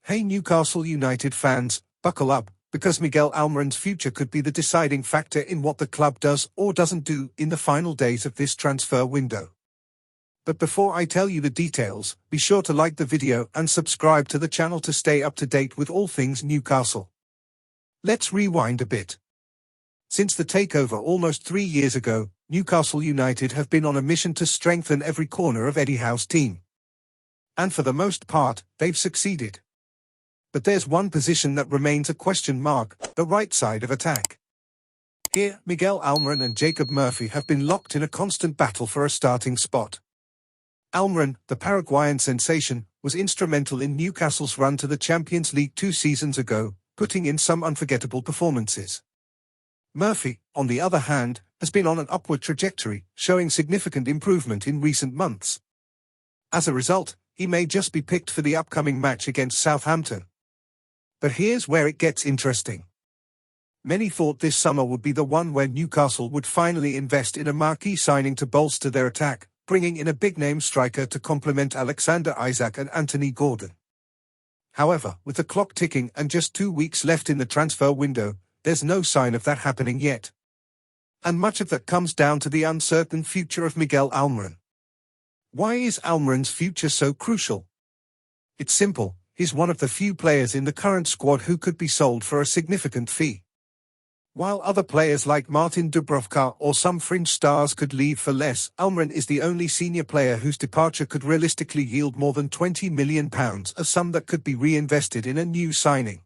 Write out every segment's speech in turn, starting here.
Hey Newcastle United fans, buckle up, because Miguel Almiron's future could be the deciding factor in what the club does or doesn't do in the final days of this transfer window. But before I tell you the details, be sure to like the video and subscribe to the channel to stay up to date with all things Newcastle. Let's rewind a bit. Since the takeover almost 3 years ago, Newcastle United have been on a mission to strengthen every corner of Eddie Howe's team. And for the most part, they've succeeded. But there's one position that remains a question mark, the right side of attack. Here, Miguel Almiron and Jacob Murphy have been locked in a constant battle for a starting spot. Almiron, the Paraguayan sensation, was instrumental in Newcastle's run to the Champions League 2 seasons ago, putting in some unforgettable performances. Murphy, on the other hand, has been on an upward trajectory, showing significant improvement in recent months. As a result, he may just be picked for the upcoming match against Southampton. But here's where it gets interesting. Many thought this summer would be the one where Newcastle would finally invest in a marquee signing to bolster their attack, bringing in a big-name striker to complement Alexander Isak and Anthony Gordon. However, with the clock ticking and just 2 weeks left in the transfer window, there's no sign of that happening yet. And much of that comes down to the uncertain future of Miguel Almiron. Why is Almiron's future so crucial? It's simple. He's one of the few players in the current squad who could be sold for a significant fee. While other players like Martin Dubravka or some fringe stars could leave for less, Almiron is the only senior player whose departure could realistically yield more than £20 million, a sum that could be reinvested in a new signing.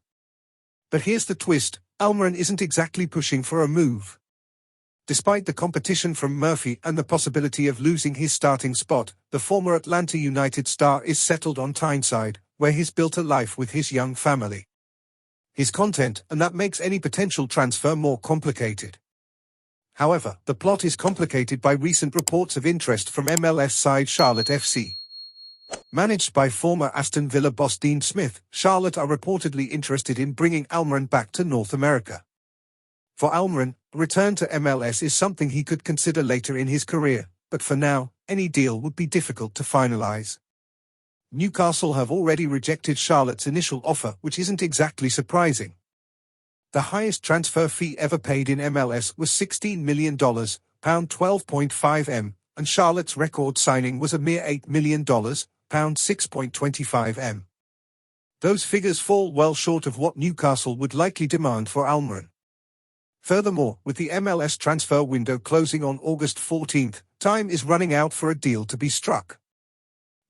But here's the twist, Almiron isn't exactly pushing for a move. Despite the competition from Murphy and the possibility of losing his starting spot, the former Atlanta United star is settled on Tyneside, where he's built a life with his young family. His content, and that makes any potential transfer more complicated. However, the plot is complicated by recent reports of interest from MLS side Charlotte FC. Managed by former Aston Villa boss Dean Smith, Charlotte are reportedly interested in bringing Almiron back to North America. For Almiron, a return to MLS is something he could consider later in his career, but for now, any deal would be difficult to finalize. Newcastle have already rejected Charlotte's initial offer, which isn't exactly surprising. The highest transfer fee ever paid in MLS was $16 million, pound 12.5 M, and Charlotte's record signing was a mere $8 million, pound 6.25 M. Those figures fall well short of what Newcastle would likely demand for Almiron. Furthermore, with the MLS transfer window closing on August 14th, time is running out for a deal to be struck.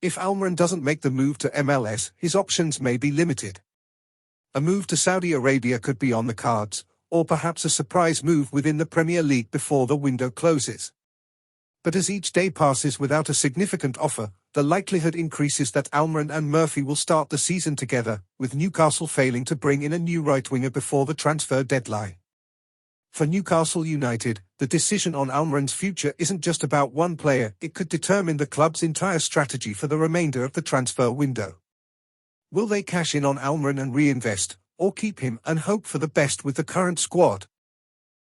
If Almiron doesn't make the move to MLS, his options may be limited. A move to Saudi Arabia could be on the cards, or perhaps a surprise move within the Premier League before the window closes. But as each day passes without a significant offer, the likelihood increases that Almiron and Murphy will start the season together, with Newcastle failing to bring in a new right-winger before the transfer deadline. For Newcastle United, the decision on Almiron's future isn't just about one player, it could determine the club's entire strategy for the remainder of the transfer window. Will they cash in on Almiron and reinvest, or keep him and hope for the best with the current squad?